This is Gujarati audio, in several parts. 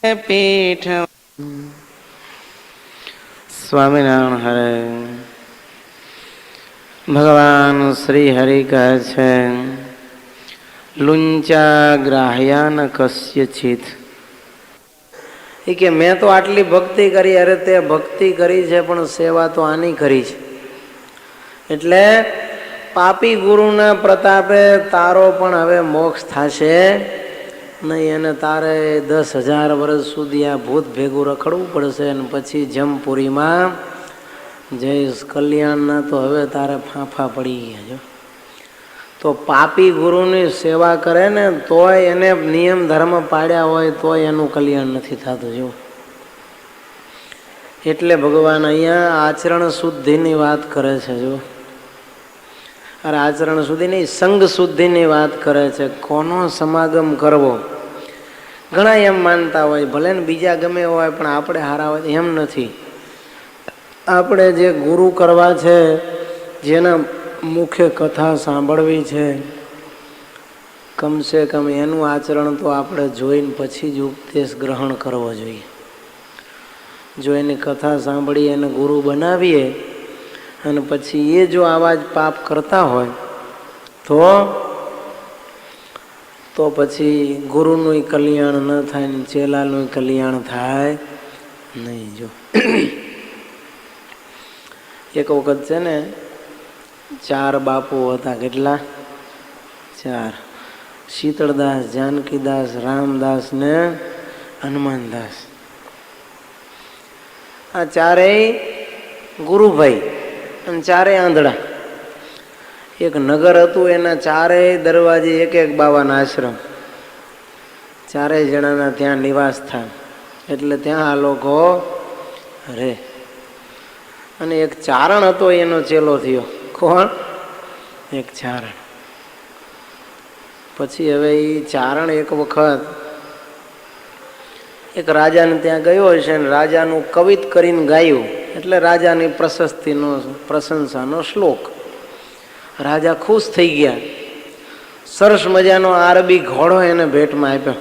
પીઠ સ્વામિનારાયણ હરે. ભગવાન શ્રી હરિ કહે છે, લુંચા ગ્રાહ્યાન કસ્યચિત. એ કે મેં તો આટલી ભક્તિ કરી. અરે તે ભક્તિ કરી છે પણ સેવા તો આની કરી છે. એટલે પાપી ગુરુના પ્રતાપે તારો પણ હવે મોક્ષ થશે નહીં. અને તારે 10,000 વર્ષ સુધી આ ભૂત ભેગું રખડવું પડશે. અને પછી જમપુરીમાં જઈશ. કલ્યાણના તો હવે તારે ફાંફા પડી ગયા. જો તો પાપી ગુરુની સેવા કરે ને તોય એને નિયમ ધર્મ પાડ્યા હોય તોય એનું કલ્યાણ નથી થતું. જો એટલે ભગવાન અહીંયા આચરણ શુદ્ધિની વાત કરે છે. જો અરે આચરણ શુદ્ધિ નહીં, સંગ શુદ્ધિની વાત કરે છે. કોનો સમાગમ કરવો? ઘણા એમ માનતા હોય ભલે ને બીજા ગમે હોય પણ આપણે હારા હોય. એમ નથી. આપણે જે ગુરુ કરવા છે, જેના મુખ્ય કથા સાંભળવી છે, કમસે કમ એનું આચરણ તો આપણે જોઈને પછી જ ઉપદેશ ગ્રહણ કરવો જોઈએ. જો એની કથા સાંભળી એને ગુરુ બનાવીએ અને પછી એ જો આવા જ પાપ કરતા હોય તો પછી ગુરુનું કલ્યાણ ન થાય ને ચેલાનું કલ્યાણ થાય નહીં. જો એક વખત છે ને 4 બાપુ હતા. કેટલા? 4. શીતળદાસ, જાનકીદાસ, રામદાસ ને હનુમાનદાસ. આ ચારેય ગુરુભાઈ અને ચારેય આંધળા. એક નગર હતું, એના ચારેય દરવાજે એક એક બાવાના આશ્રમ. ચારેય જણાના ત્યાં નિવાસ સ્થાન. એટલે ત્યાં આ લોકો રહે. અને એક ચારણ હતો, એનો ચેલો થયો. કોણ? એક ચારણ. પછી હવે એ ચારણ એક વખત એક રાજાને ત્યાં ગયો હશે ને રાજાનું કવિત કરીને ગાયું. એટલે રાજાની પ્રશસ્તિનો પ્રશંસાનો શ્લોક. રાજા ખુશ થઈ ગયા. સરસ મજાનો આરબી ઘોડો એને ભેટમાં આપ્યો.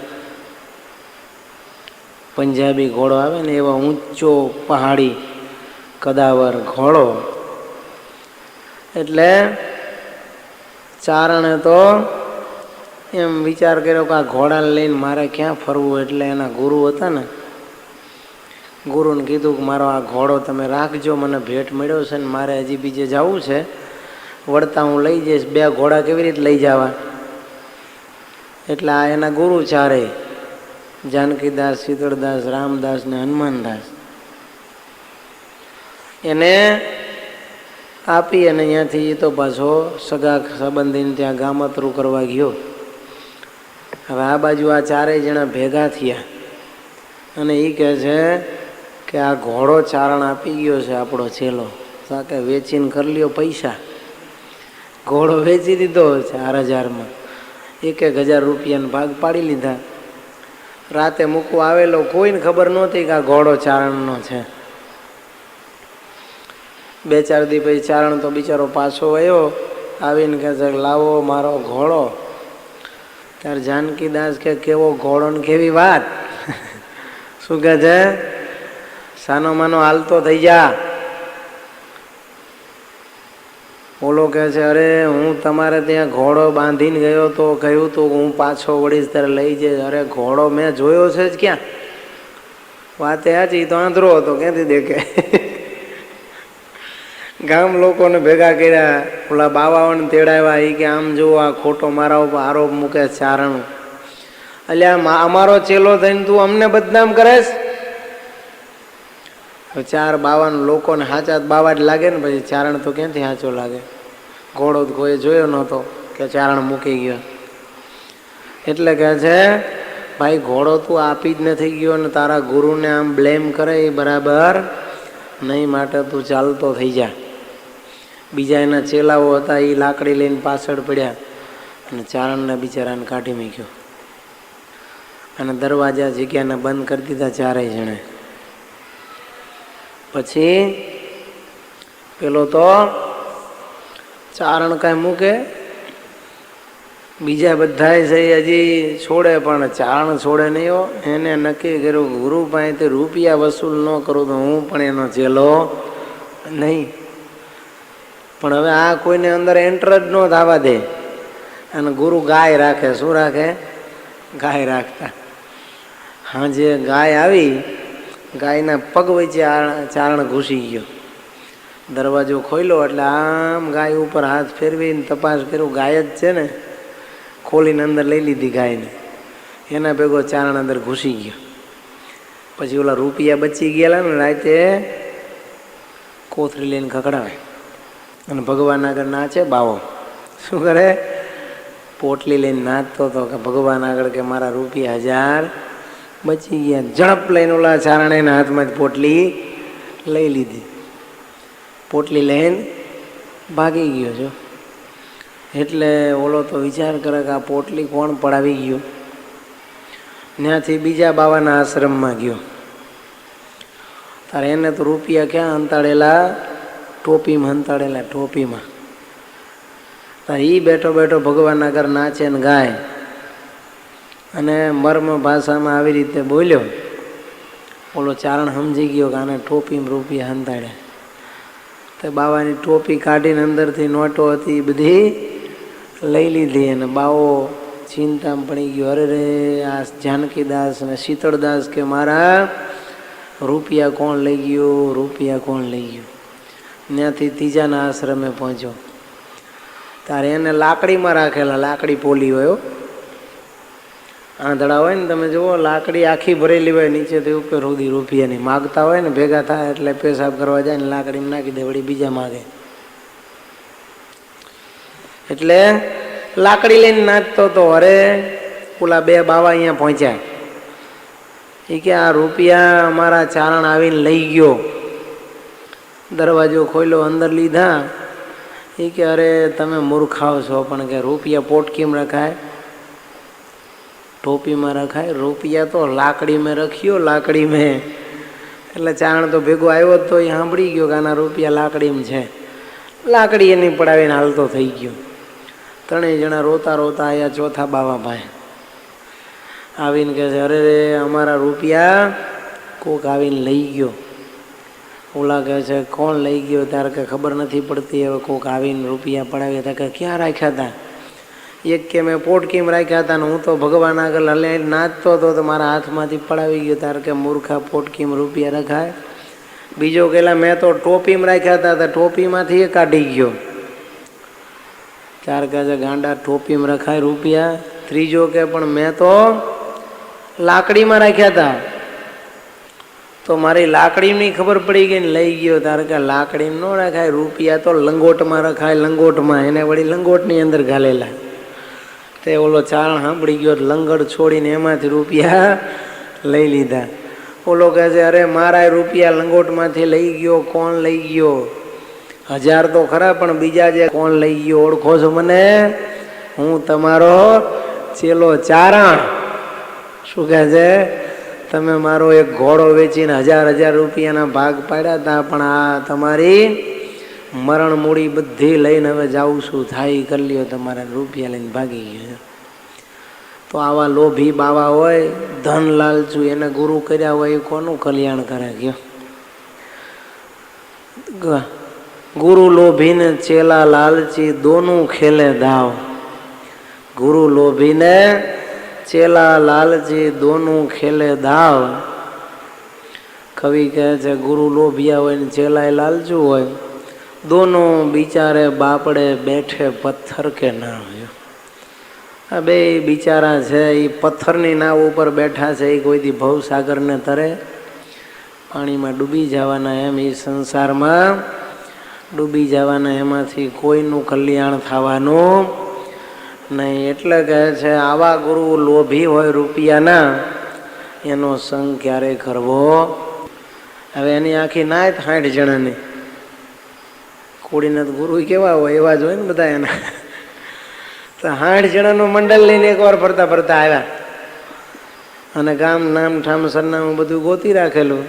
પંજાબી ઘોડો આવે ને એવા ઊંચો પહાડી કદાવર ઘોડો. એટલે ચારણે તો એમ વિચાર કર્યો કે આ ઘોડાને લઈને મારે ક્યાં ફરવું. એટલે એના ગુરુ હતા ને, ગુરુને કીધું કે મારો આ ઘોડો તમે રાખજો, મને ભેટ મળ્યો છે ને મારે હજી બીજે જવું છે, વળતા હું લઈ જઈશ. 2 ઘોડા કેવી રીતે લઈ જવા? એટલે આ એના ગુરુ ચારેય, જાનકીદાસ, શીતળદાસ, રામદાસ ને હનુમાનદાસ, એને આપી. અને અહીંયાથી એ તો પાછો સગા સંબંધીને ત્યાં ગામતરું કરવા ગયો. હવે આ બાજુ આ ચારેય જણા ભેગા થયા અને એ કહે છે કે આ ઘોડો ચારણ આપી ગયો છે આપણો ચેલો, કે વેચીને કરી લ્યો પૈસા. ઘોડો વેચી દીધો 4,000માં. 1,000 રૂપિયાનો ભાગ પાડી લીધા. રાતે મૂકવા આવેલો, કોઈને ખબર નહોતી કે આ ઘોડો ચારણનો છે. 2-4 દી પછી ચારણ તો બિચારો પાછો આવ્યો. આવીને કહે છે લાવો મારો ઘોડો. ત્યારે જાનકીદાસ કે કેવો ઘોડો ને કેવી વાત. શું કહે છે? સાનો માનો હાલતો થઈ જા. ઓલો કહે છે અરે હું તમારે ત્યાં ઘોડો બાંધીને ગયો તો કહ્યું તું હું પાછો વળીશ ત્યારે લઈ જઈશ. અરે ઘોડો મેં જોયો છે જ ક્યાં? વાતે સાચી, તો આંધળો હતો, ક્યાંથી દેખે. ગામ લોકોને ભેગા કર્યા, ઓલા બાવાઓને તેડાવ્યા. એ કે આમ જુઓ આ ખોટો મારા ઉપર આરોપ મૂકે ચારણ. અલ્યા અમારો ચેલો થઈને તું અમને બદનામ કરેશ? 4 બાવાના લોકોને સાચા બાવા જ લાગે ને, પછી ચારણ તો ક્યાંથી સાચો લાગે? ઘોડો કોઈ જોયો નહોતો કે ચારણ મૂકી ગયો. એટલે કહે છે ભાઈ ઘોડો તું આપી જ નથી ગયો ને તારા ગુરુને આમ બ્લેમ કરે એ બરાબર નહીં. માટે તું ચાલતો થઈ જા. બીજા એના ચેલાઓ હતા એ લાકડી લઈને પાછળ પડ્યા અને ચારણને બિચારાને કાઢી મૂક્યો અને દરવાજા જગ્યાને બંધ કરી દીધા 4 જણે. પછી પેલો તો ચારણ કાંઈ મૂકે બીજા બધા છે હજી છોડે પણ ચારણ છોડે નહીં હો. એને નક્કી કર્યું ગુરુ પાસેથી રૂપિયા વસૂલ ન કરું તો હું પણ એનો ચેલો નહીં. પણ હવે આ કોઈને અંદર એન્ટર જ ન થવા દે. અને ગુરુ ગાય રાખે. શું રાખે? ગાય રાખતા. હા, જે ગાય આવી, ગાયના પગ વચ્ચે ચારણ ઘૂસી ગયો. દરવાજો ખોલ્યો એટલે આમ ગાય ઉપર હાથ ફેરવીને તપાસ કર્યું, ગાય જ છે ને. ખોલીને અંદર લઈ લીધી ગાયને. એના ભેગો ચારણ અંદર ઘૂસી ગયો. પછી ઓલા રૂપિયા બચી ગયેલા ને રાતે કોથળી લઈને ખકડાવે અને ભગવાન આગળ નાચે. બાવો શું કરે? પોટલી લઈને નાચતો હતો કે ભગવાન આગળ કે મારા રૂપિયા 1000 બચી ગયા. ઝડપ લઈને ઓલા ચારણે એના હાથમાં જ પોટલી લઈ લીધી. પોટલી લઈને ભાગી ગયો છો. એટલે ઓલો તો વિચાર કરે કે આ પોટલી કોણ પડાવી ગયું. ત્યાંથી બીજા બાવાના આશ્રમમાં ગયો. તારે એને તો રૂપિયા ક્યાં અંતાડેલા? ટોપીમાં અંતાડેલા. ટોપીમાં. તારે એ બેઠો બેઠો ભગવાન આગળ નાચે ને ગાય અને મર્મ ભાષામાં આવી રીતે બોલ્યો. ઓલો ચારણ સમજી ગયો કે આને ટોપીમાં રૂપિયા અંતાડ્યા. તે બાવાની ટોપી કાઢીને અંદરથી નોટો હતી એ બધી લઈ લીધી. અને બાવો ચિંતામાં પડી ગયો. અરે રે, આ જાનકીદાસ અને શીતળદાસ કે મારા રૂપિયા કોણ લઈ ગયું? રૂપિયા કોણ લઈ ગયું? ત્યાંથી ત્રીજાના આશ્રમે પહોંચ્યો. તારે એને લાકડીમાં રાખેલા. લાકડી પોલી હોય, આંધળા હોય ને, તમે જુઓ લાકડી આખી ભરેલી હોય, નીચેથી ઉપર સુધી રૂપિયાની. માગતા હોય ને, ભેગા થાય એટલે પેશાબ કરવા જાય ને લાકડીમાં નાખી દે, વળી બીજા માગે. એટલે લાકડી લઈને નાચતો હતો. અરે ઓલા બે બાવા અહીંયા પહોંચ્યા. એ કે આ રૂપિયા અમારા ચારણ આવીને લઈ ગયો. દરવાજો ખોલ્યો, અંદર લીધા. એ કે અરે તમે મૂર્ખાવ છો, પણ કે રૂપિયા પોટકીમાં રખાય? ટોપીમાં રખાય? રૂપિયા તો લાકડી મેં રખ્યો. લાકડી મેં. એટલે ચારણ તો ભેગો આવ્યો તો એ સાંભળી ગયો કે આના રૂપિયા લાકડીમાં છે. લાકડી એની પડાવીને હાલતો થઈ ગયો. ત્રણેય જણા રોતા રોતા આવ્યા ચોથા બાવા ભાઈ. આવીને કહે છે અરે રે, અમારા રૂપિયા કોક આવીને લઈ ગયો. ઓલા કહે છે કોણ લઈ ગયો? ત્યારે કે ખબર નથી પડતી. હવે કોક આવીને રૂપિયા પડાવ્યા હતા. કે ક્યાં રાખ્યા હતા? એક કે મેં પોટકીમાં રાખ્યા હતા ને હું તો ભગવાન આગળ હલે નાચતો હતો તો મારા હાથમાંથી પડાવી ગયો. ત્યારે કે મૂર્ખા, પોટકીમાં રૂપિયા રખાય? બીજો કેલા મેં તો ટોપીમાં રાખ્યા હતા તો ટોપીમાંથી એ કાઢી ગયો. ચાર કહે છે ગાંડા, ટોપીમાં રખાય રૂપિયા? ત્રીજો કે પણ મેં તો લાકડીમાં રાખ્યા હતા તો મારી લાકડીની ખબર પડી ગઈ ને લઈ ગયો. તારે કે લાકડીમાં ન રખાય, રૂપિયા તો લંગોટમાં રખાય. લંગોટમાં. એને વળી લંગોટની અંદર ઘાલેલા. તે ઓલો ચારણ સાંભળી ગયો, લંગડ છોડીને એમાંથી રૂપિયા લઈ લીધા. ઓલો કહે છે અરે મારા રૂપિયા લંગોટમાંથી લઈ ગયો. કોણ લઈ ગયો? 1000 તો ખરા, પણ બીજા જે કોણ લઈ ગયો ઓળખો છો મને? હું તમારો ચેલો ચારણ. શું કહે છે? તમે મારો એક ઘોડો વેચીને 1000 રૂપિયાના ભાગ પાડ્યા હતા, પણ આ તમારી મરણ મૂડી બધી લઈને હવે જાઉં છું. થાય કરી લ્યો. તમારા રૂપિયા લઈને ભાગી ગયો. તો આવા લોભી બાવા હોય, ધન લાલચુ, એને ગુરુ કર્યા હોય એ કોનું કલ્યાણ કરે? ગયો ગુરુ લોભીને ચેલા લાલચી દોનું ખેલે દાવ. ગુરુ લોભીને ચેલા લાલચી દોનું ખેલે દાવ. કવિ કહે છે ગુરુ લોભિયા હોય ને ચેલાય લાલચું હોય, દોનો બિચારે બાપડે બેઠે પથ્થર કે ના હોય. આ બે બિચારા છે એ પથ્થરની નાવ ઉપર બેઠા છે. એ કોઈથી ભવસાગરને તરે પાણીમાં ડૂબી જવાના. એમ એ સંસારમાં ડૂબી જવાના. એમાંથી કોઈનું કલ્યાણ થવાનું નહીં. એટલે કહે છે આવા ગુરુ લોભી હોય રૂપિયાના, એનો સંગ ક્યારે કરવો? હવે એની આખી નાયત 60 જણાની. કોડીના ગુરુ કેવા હોય એવા જ હોય ને બધા એના. તો 60 જણાનું મંડળ લઈને એકવાર ફરતા ફરતા આવ્યા અને ગામ નામ ઠામ સરનામું બધું ગોતી રાખેલું.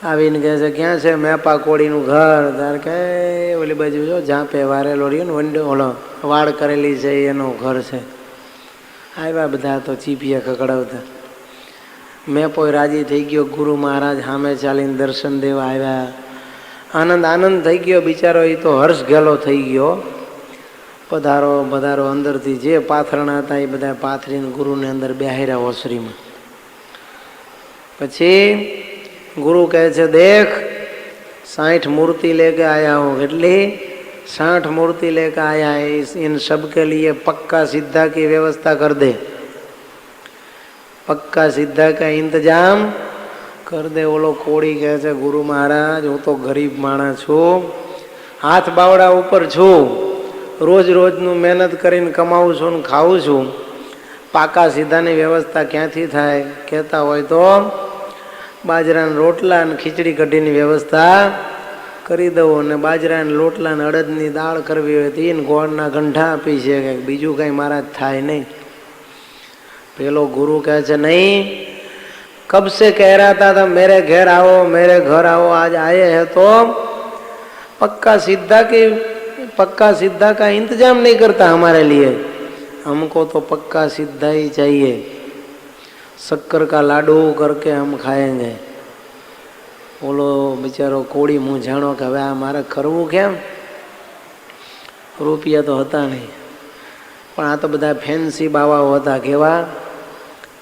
આવીને કહે છે ક્યાં છે મેપા કોળીનું ઘર? તાર કે ઓલી બાજુ જો ઝાંપે વારેલો રહ્યો ને વંડો ઓલો વાળ કરેલી છે એનું ઘર છે. આવ્યા બધા તો ચીપિયા કકડાવતા. મેપો રાજી થઈ ગયો. ગુરુ મહારાજ સામે ચાલીને દર્શન દેવા આવ્યા. આનંદ આનંદ થઈ ગયો બિચારો. એ તો હર્ષ ઘેલો થઈ ગયો. પધારો પધારો. અંદરથી જે પાથરણા હતા એ બધા પાથરીને ગુરુને અંદર બેહાર્યા ઓસરીમાં. પછી ગુરુ કહે છે દેખ 60 मूर्ति लेके आया हूँ. કેટલી? 60 मूर्ति लेके आया है. इन सब के लिए पक्का सीधा की व्यवस्था कर दे. पक्का सीधा का इंतजाम कर दे. ઓલો કોળી કહે છે ગુરુ મહારાજ હું તો ગરીબ માણસ છું, હાથ બાવડા ઉપર છું, રોજ રોજનું મહેનત કરીને કમાવું છું ને ખાવું છું. પાકા સીધાની વ્યવસ્થા ક્યાંથી થાય? કહેતા હોય તો બાજરાના રોટલા અને ખીચડી કઢીની વ્યવસ્થા કરી દઉં. અને બાજરાના રોટલા અને અડદની દાળ કરવી હોય તો એને ગોળના ગંઠા આપી છે. બીજું કંઈ મારા થાય નહીં. પેલો ગુરુ કહે છે નહીં, કબ से कह रहा था मेरे घर आओ मेरे घर आओ, आज आए हैं तो पक्का सीधा का इंतजाम नहीं करता हमारे लिए. हमको तो पक्का सीधा ही चाहिए. शक्कर का लाडू करके हम खाएंगे. બોલો બિચારો કોળી મૂંઝાણો કે હવે આ મારે કરવું કેમ? રૂપિયા તો હતા નહીં, પણ આ તો બધા ફેન્સી બાવાઓ હતા. કેવા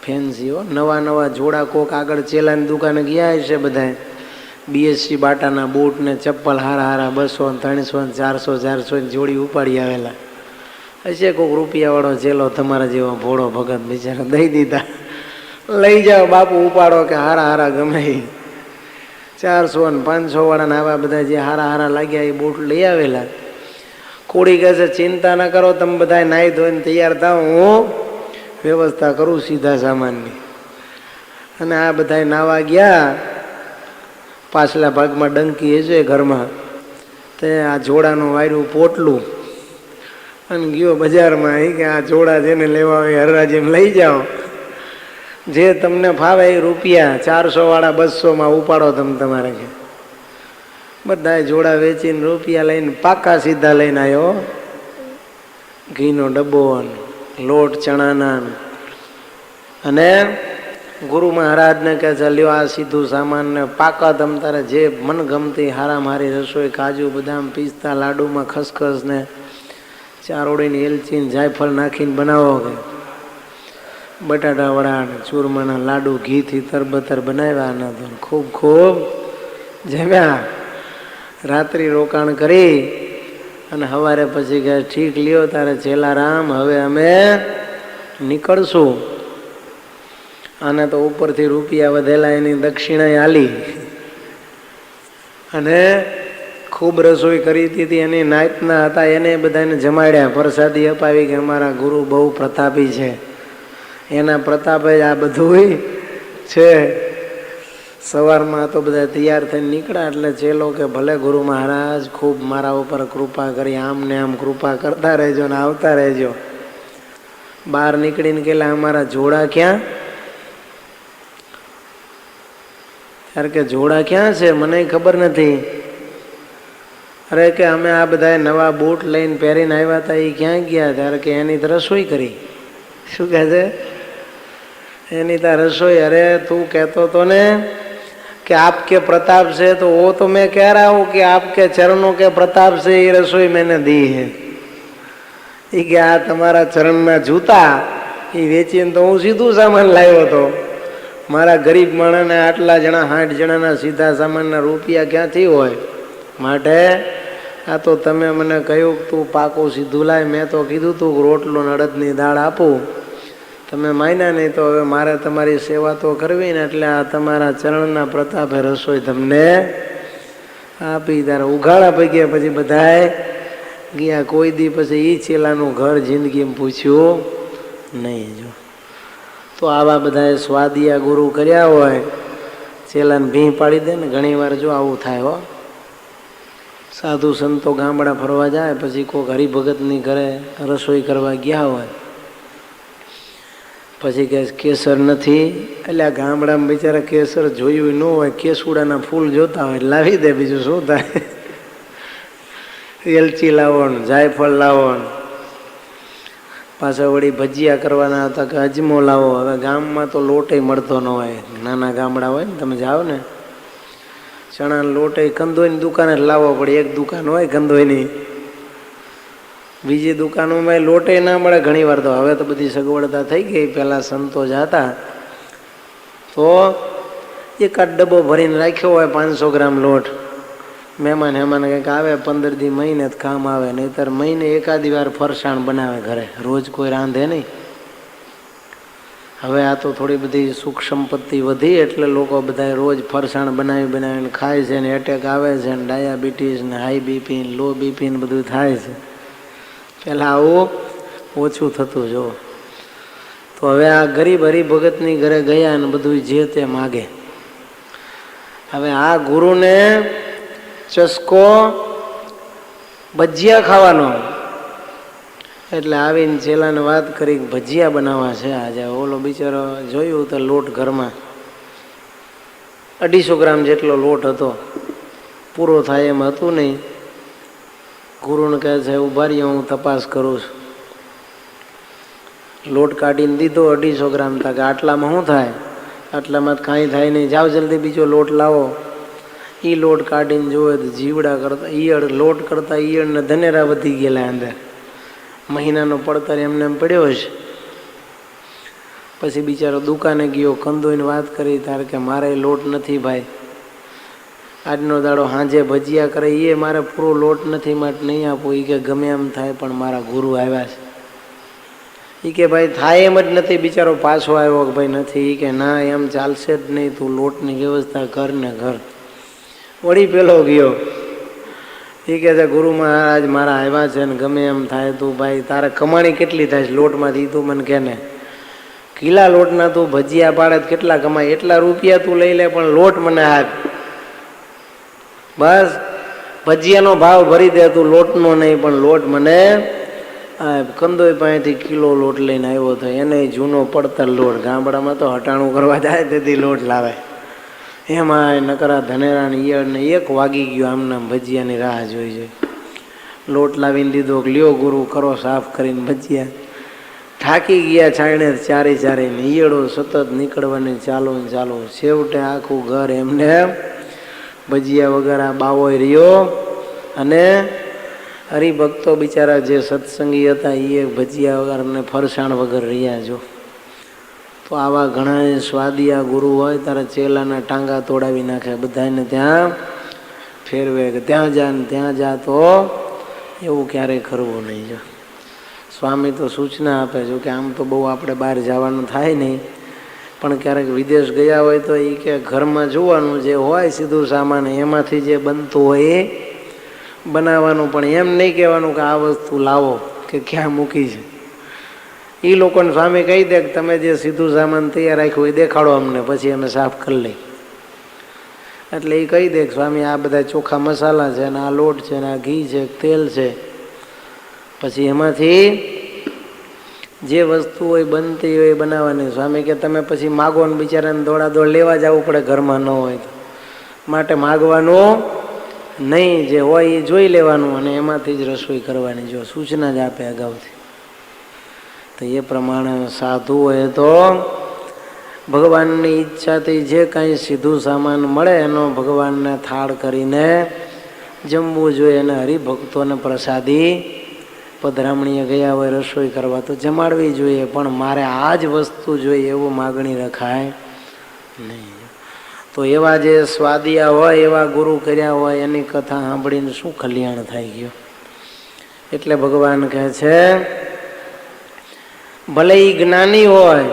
ફેન્સી હો! નવા નવા જોડા કોક આગળ ચેલાની દુકાને ગયા છે બધા. BSC બાટાના બૂટ ને ચપ્પલ હારા હારા 200 300 400 ની જોડી ઉપાડી આવેલા હશે. કોક રૂપિયાવાળો ચેલો તમારા જેવો ભોળો ભગત બિચારા દઈ દીધા. લઈ જાઓ બાપુ ઉપાડો કે હારા હારા ગમે. 400 ને 500 વાળાને આવા બધા જે હારા હારા લાગ્યા એ બૂટ લઈ આવેલા. કોળી કહે છે ચિંતા ના કરો, તમે બધા નાહી ધોઈને તૈયાર થાવ, હું વ્યવસ્થા કરું સીધા સામાનની. અને આ બધા નાવા ગયા. પાછલા ભાગમાં ડંકી છે ઘરમાં, તે આ જોડાનું વાયરું પોટલું અને ગયો બજારમાં. એ કે આ જોડા જેને લેવા હોય હરરાજીમાં લઈ જાઓ, જે તમને ફાવે એ રૂપિયા 400 વાળા 200માં ઉપાડો તમે તમારે. કે બધા જોડા વેચીને રૂપિયા લઈને પાકા સીધા લઈને આવ્યો. ઘીનો ડબ્બો, લોટ ચણાના. અને ગુરુ મહારાજને કહે છે લ્યો આ સીધું સામાન ને પાકા તમ તારે જે મનગમતી હારા મારી રસોઈ, કાજુ બદામ પિસ્તા લાડુમાં ખસખસ ને ચારોડીની એલચી જાયફળ નાખીને બનાવો. કે બટાટા વડા ને ચૂરમાના લાડુ ઘીથી તરબતર બનાવ્યા. ના તો ખૂબ ખૂબ જમ્યા. રાત્રિ રોકાણ કરી અને સવારે પછી કહે ઠીક લ્યો તારે ચેલારામ, હવે અમે નીકળશું. આને તો ઉપરથી રૂપિયા વધેલા એની દક્ષિણા આલી અને ખૂબ રસોઈ કરી હતી. એની નાયતના હતા એને બધાને જમાડ્યા, પ્રસાદી અપાવી કે અમારા ગુરુ બહુ પ્રતાપી છે, એના પ્રતાપે જ આ બધું છે. સવારમાં તો બધા તૈયાર થઈને નીકળ્યા. એટલે ચેલો કે ભલે ગુરુ મહારાજ ખૂબ મારા ઉપર કૃપા કરી, આમ ને આમ કૃપા કરતા રહેજો ને આવતા રહેજો. બહાર નીકળીને કેલા અમારા જોડા ક્યાં? ત્યારે કે જોડા ક્યાં છે મને ખબર નથી. અરે કે અમે આ બધા નવા બૂટ લઈને પહેરીને આવ્યા હતા એ ક્યાં ગયા? ત્યારે કે એની તો રસોઈ કરી. શું કહે છે? એની તો રસોઈ. અરે તું કહેતો તો ને कि आपके प्रताप से, तो वो तो मैं कह रहा हूँ कि आपके चरणों के प्रताप से ये रसोई मैंने दी है. ये क्या तुम्हारा चरणना जूता ये वेचीने तो હું સીધું સામાન લાવ્યો હતો. મારા ગરીબ માણસને આટલા જણા 60 જણાના સીધા સામાનના રૂપિયા ક્યાંથી હોય? માટે આ તો તમે મને કહ્યું તું પાકું સીધું લાય. મેં તો કીધું તું રોટલો ને અડદની દાળ આપું, તમે માન્યા નહીં. તો હવે મારે તમારી સેવા તો કરવી ને, એટલે આ તમારા ચરણના પ્રતાપે રસોઈ તમને આપી. ત્યારે ઉઘાડા પગ્યા. પછી બધાએ ગયા. કોઈ દી પછી એ ચેલાનું ઘર જિંદગીમાં પૂછ્યું નહીં. જો તો આવા બધાએ સ્વાદિયા ગુરુ કર્યા હોય, ચેલાને ભીં પાડી દે ને. ઘણી વાર જો આવું થાય હો. સાધુ સંતો ગામડા ફરવા જાય, પછી કોઈક હરિભગતની ઘરે રસોઈ કરવા ગયા હોય, પછી કે કેસર નથી, એટલે આ ગામડામાં બિચારા કેસર જોયું ન હોય, કેસુડાના ફૂલ જોતા હોય લાવી દે, બીજું શું થાય. એલચી લાવો ને જાયફળ લાવો ને પાછા વળી ભજીયા કરવાના હતા કે અજમો લાવો. હવે ગામમાં તો લોટે મળતો ન હોય, નાના ગામડા હોય ને તમે જાઓ ને, ચણા લોટે કંદોઈની દુકાને જ લાવવો પડે. એક દુકાન હોય કંદોઈની, બીજી દુકાનોમાં લોટે ના મળે ઘણી વાર. તો હવે તો બધી સગવડતા થઈ ગઈ. પહેલાં સંતો જતા તો એકાદ ડબ્બો ભરીને રાખ્યો હોય 500 ગ્રામ લોટ. મહેમાન કંઈક આવે 15 દી મહિને જ કામ આવે, નહીંતર મહિને એકાદી વાર ફરસાણ બનાવે ઘરે, રોજ કોઈ રાંધે નહીં. હવે આ તો થોડી બધી સુખ સંપત્તિ વધી એટલે લોકો બધા રોજ ફરસાણ બનાવીને ખાય છે ને એટેક આવે છે ને ડાયાબિટીસ ને હાઈ બીપી ને લો બીપી ને બધું થાય છે. પહેલાં આવું ઓછું થતું જો. તો હવે આ ગરીબ હરિભગતની ઘરે ગયા ને બધું જે તે માગે. હવે આ ગુરુને ચસ્કો ભજીયા ખાવાનો, એટલે આવીને ચેલાને વાત કરી ભજીયા બનાવવા છે આજે. ઓલો બિચારો જોયું તો લોટ ઘરમાં 250 ગ્રામ જેટલો લોટ હતો, પૂરો થાય એમ હતું નહીં. ગુરુને કહે છે ઉભા રહ્યો, હું તપાસ કરું છું. લોટ કાઢીને દીધો 250 ગ્રામ. કે આટલામાં શું થાય? આટલામાં કાંઈ થાય નહીં, જાઓ જલ્દી બીજો લોટ લાવો. એ લોટ કાઢીને જોવે તો જીવડા કરતા ઈયળ, લોટ કરતા ઈયળને ધનેરા વધી ગયેલા અંદર. મહિનાનો પડતર એમને એમ પડ્યો છે. પછી બિચારો દુકાને ગયો, કંદોઈને વાત કરી તારે કે મારે લોટ નથી ભાઈ, આજનો દાડો સાંજે ભજીયા કરે એ મારે પૂરો લોટ નથી, માટે નહીં આપું. એ કે ગમે એમ થાય પણ મારા ગુરુ આવ્યા છે. એ કે ભાઈ થાય એમ જ નથી. બિચારો પાછો આવ્યો કે ભાઈ નથી. એ કે ના એમ ચાલશે જ નહીં, તું લોટની વ્યવસ્થા કર ને ઘર. વળી પેલો ગયો, એ કહે છે ગુરુ મહારાજ મારા આવ્યા છે ને ગમે એમ થાય, તું ભાઈ તારે કમાણી કેટલી થાય છે લોટમાંથી તું મને કહે ને. કિલા લોટના તું ભજીયા પાડે કેટલા કમાય, એટલા રૂપિયા તું લઈ લે પણ લોટ મને આપ. બસ ભજીયાનો ભાવ ભરી દે તું, લોટનો નહીં પણ લોટ મને કંદોઈ પાસેથી કિલો લોટ લઈને આવ્યો હતો, એને જૂનો પડતર લોટ. ગામડામાં તો હટાણું કરવા જાય તેથી લોટ લાવે. એમાં નકરા ધનેરાની ઈયળને 1 વાગી ગયો આમના ભજીયાની રાહ જોઈ. લોટ લાવીને દીધો, લ્યો ગુરુ કરો સાફ કરીને ભજીયા. થાકી ગયા છાણે ચારે ઈયળો સતત નીકળવાની ચાલુ. છેવટે આખું ઘર એમને ભજીયા વગર આ બાવો રહ્યો. અને હરિભક્તો બિચારા જે સત્સંગી હતા એ ભજીયા વગર અને ફરસાણ વગર રહ્યા. જો તો આવા ઘણા સ્વાદિયા ગુરુ હોય તારા ચેલાના ટાંગા તોડાવી નાખે, બધાને ત્યાં ફેરવે કે ત્યાં જા ને ત્યાં જા. તો એવું ક્યારેય કરવું નહીં. જો સ્વામી તો સૂચના આપે છે કે આમ તો બહુ આપણે બહાર જવાનું થાય નહીં, પણ ક્યારેક વિદેશ ગયા હોય તો એ કે ઘરમાં જોવાનું જે હોય સીધું સામાન એમાંથી જે બનતું હોય એ બનાવવાનું. પણ એમ નહીં કહેવાનું કે આ વસ્તુ લાવો કે ક્યાં મૂકી છે. એ લોકોને સ્વામી કહી દે કે તમે જે સીધું સામાન તૈયાર રાખ્યું એ દેખાડો અમને, પછી અમે સાફ કરી લઈ. એટલે એ કહી દે કે સ્વામી આ બધા ચોખા મસાલા છે ને આ લોટ છે ને આ ઘી છે તેલ છે. પછી એમાંથી જે વસ્તુ હોય બનતી હોય એ બનાવવાની. સ્વામી કે તમે પછી માગો ને બિચારાને દોડાદોડ લેવા જવું પડે ઘરમાં ન હોય તો, માટે માગવાનું નહીં, જે હોય એ જોઈ લેવાનું અને એમાંથી જ રસોઈ કરવાની. જો સૂચના જ આપે અગાઉથી. તો એ પ્રમાણે સાધુ હોય તો ભગવાનની ઈચ્છાથી જે કાંઈ સીધું સામાન મળે એનો ભગવાનને થાળ કરીને જમવું જોઈએ. અને હરિભક્તોને પ્રસાદી પધરામણીએ ગયા હોય રસોઈ કરવા તો જમાડવી જોઈએ, પણ મારે આ જ વસ્તુ જોઈએ એવું માગણી રખાય નહીં. તો એવા જે સ્વાદિયા હોય એવા ગુરુ કર્યા હોય એની કથા સાંભળીને શું કલ્યાણ થઈ ગયું. એટલે ભગવાન કહે છે ભલે એ જ્ઞાની હોય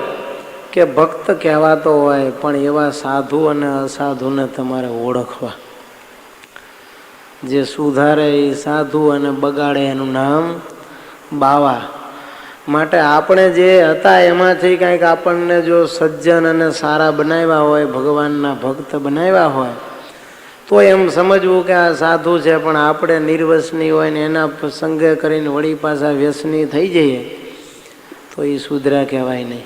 કે ભક્ત કહેવાતો હોય પણ એવા સાધુ અને અસાધુને તમારે ઓળખવા. જે સુધારે એ સાધુ અને બગાડે એનું નામ બાવા. માટે આપણે જે હતા એમાંથી કંઈક આપણને જો સજ્જન અને સારા બનાવ્યા હોય, ભગવાનના ભક્ત બનાવ્યા હોય તો એમ સમજવું કે આ સાધુ છે, પણ આપણે નિર્વસની હોય ને એના સંગે કરીને વળી પાછા વ્યસની થઈ જઈએ તો એ સુધરા કહેવાય નહીં.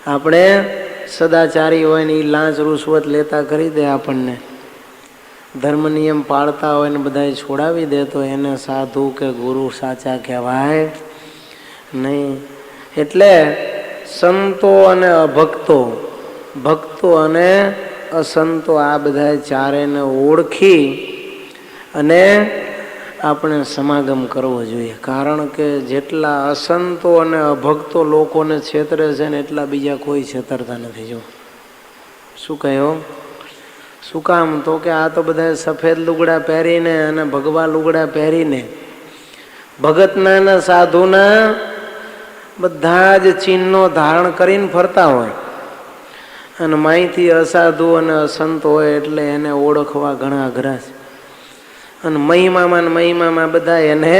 આપણે સદાચારી હોય ને એ લાંચ રૂશ્વત લેતા કરી દે આપણને, ધર્મ નિયમ પાળતા હોય ને બધા છોડાવી દે તો એને સાધુ કે ગુરુ સાચા કહેવાય નહીં. એટલે સંતો અને અભક્તો, ભક્તો અને અસંતો આ બધા ચારેને ઓળખી અને આપણે સમાગમ કરવો જોઈએ. કારણ કે જેટલા અસંતો અને અભક્તો લોકોને છેતરે છે ને એટલા બીજા કોઈ છેતરતા નથી. જો શું કહ્યું? શું કામ? તો કે આ તો બધા સફેદ લુગડા પહેરીને અને ભગવા લુગડા પહેરીને ભગતના અને સાધુના બધા જ ચિહ્નો ધારણ કરીને ફરતા હોય અને માહિતી અસાધુ અને અસંત હોય એટલે એને ઓળખવા ઘણા અઘરા છે. અને મહિમામાં બધા એને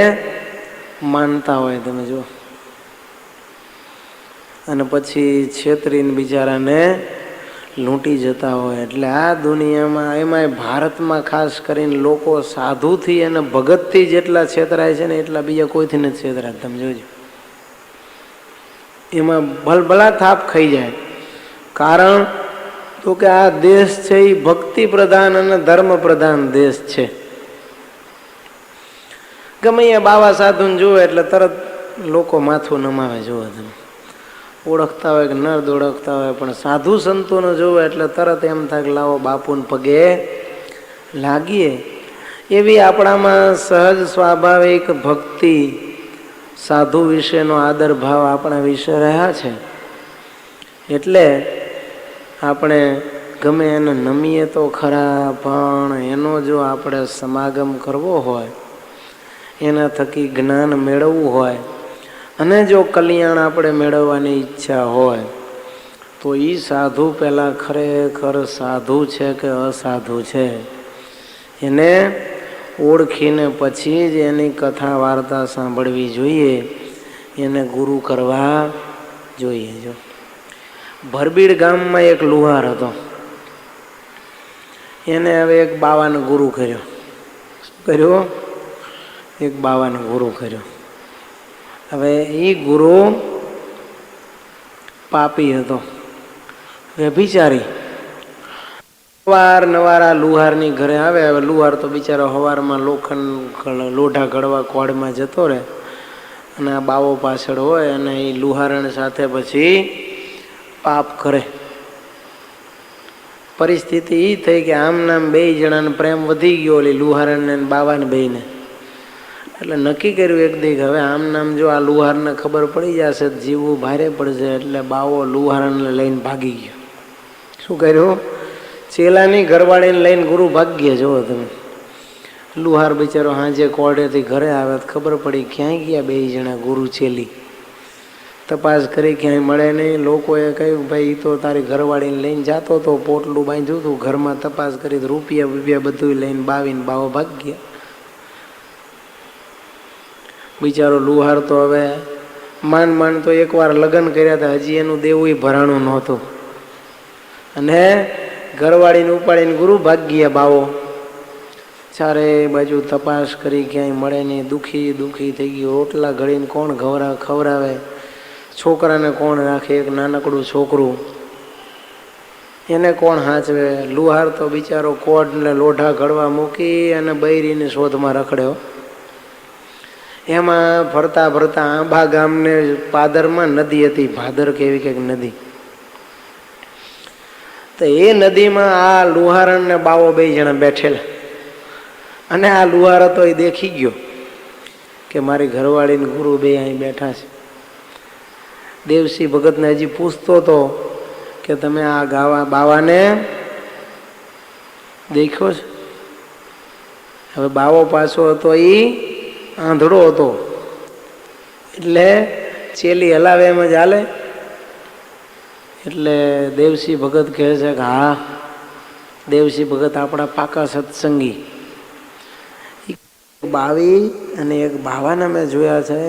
માનતા હોય. તમે જો, અને પછી છેતરીને બિચારાને લૂંટી જતા હોય. એટલે આ દુનિયામાં એમાંય ભારતમાં ખાસ કરીને લોકો સાધુથી અને ભગતથી જેટલા છેતરાય છે ને એટલા બીજા કોઈથી નથી છેતરાય. તમે જોજો, એમાં ભલભલા થાપ ખાઈ જાય. કારણ તો કે આ દેશ છે એ ભક્તિ પ્રધાન અને ધર્મ પ્રધાન દેશ છે. ગમે અહીંયા બાવા સાધુને જુએ એટલે તરત લોકો માથું નમાવે. જુઓ તમે, ઓળખતા હોય કે ન ઓળખતા હોય, પણ સાધુ સંતોને જોવે એટલે તરત એમ થાય કે લાવો બાપુને પગે લાગીએ. એવી આપણામાં સહજ સ્વાભાવિક ભક્તિ, સાધુ વિશેનો આદર ભાવ આપણા વિશે રહ્યા છે. એટલે આપણે ગમે એને નમીએ તો ખરા, પણ એનો જો આપણે સમાગમ કરવો હોય, એના થકી જ્ઞાન મેળવવું હોય અને જો કલ્યાણ આપણે મેળવવાની ઈચ્છા હોય તો એ સાધુ પહેલાં ખરેખર સાધુ છે કે અસાધુ છે એને ઓળખીને પછી જ એની કથા વાર્તા સાંભળવી જોઈએ, એને ગુરુ કરવા જોઈએ. જો ભરબીડ ગામમાં એક લુહાર હતો, એને હવે એક બાવાને ગુરુ કર્યો. શું કર્યો? એક બાવાને ગુરુ કર્યો. હવે એ ગુરુ પાપી હતો, વ્યભિચારી. નવાર આ લુહારની ઘરે આવે. હવે લુહાર તો બિચારો સવારમાં લોખંડ લોઢા ઘડવા કોડમાં જતો રહે અને આ બાવો પાછળ હોય અને એ લુહારણ સાથે પછી પાપ કરે. પરિસ્થિતિ એ થઈ કે આમ નામ બે જણાને પ્રેમ વધી ગયો, ઓલી લુહારણને બાવાને બેયને. એટલે નક્કી કર્યું એક દી હવે આમ નામ જો આ લુહારને ખબર પડી જશે જીવવું ભારે પડશે. એટલે બાવો લુહારણને લઈને ભાગી ગયો. શું કર્યું? ચેલાની ઘરવાળીને લઈને ગુરુ ભાગ્ય. જુઓ તમે, લુહાર બિચારો હાંજે કોર્ડેથી ઘરે આવે ખબર પડી ક્યાંય ગયા બે જણા ગુરુ ચેલી. તપાસ કરી ક્યાંય મળે નહીં. લોકોએ કહ્યું ભાઈ તો તારી ઘરવાળીને લઈને જતો તો, પોટલું બાંધ્યું હતું. ઘરમાં તપાસ કરી રૂપિયા બધું લઈને બાવીને બાવો ભાગ્યા. બિચારો લુહાર તો હવે માંડ તો એકવાર લગ્ન કર્યા હતા, હજી એનું દેવું ભરાણું નહોતું અને ઘરવાળીને ઉપાડીને ગુરુ ભાગ્યા બાવો. ચારે બાજુ તપાસ કરી ક્યાંય મળે નહીં. દુઃખી થઈ ગયું. રોટલા ઘડીને કોણ ખવડાવે, છોકરાને કોણ રાખે, એક નાનકડું છોકરું એને કોણ હાચવે. લુહાર તો બિચારો કોડને લોઢા ઘડવા મૂકી અને બૈરીની શોધમાં રખડ્યો. એમાં ફરતા આંબા ગામને પાદરમાં નદી હતી, ભાદર કેવી કંઈક નદી. તો એ નદીમાં આ લુહારણ ને બાવો બે જણા બેઠેલા અને આ લુહાર હતો એ દેખી ગયો કે મારી ઘરવાળીને ગુરુ બે અહીં બેઠા છે. દેવસિંહ ભગતને હજી પૂછતો હતો કે તમે આ બાવાને દેખ્યો છે? હવે બાવો પાછો હતો એ આંધળો હતો એટલે ચેલી હલાવે એમ જ હાલે. એટલે દેવસિંહ ભગત કહે છે કે હા, દેવસિંહ ભગત આપણા પાકા સત્સંગી. બાવી અને એક બાવાના મેં જોયા છે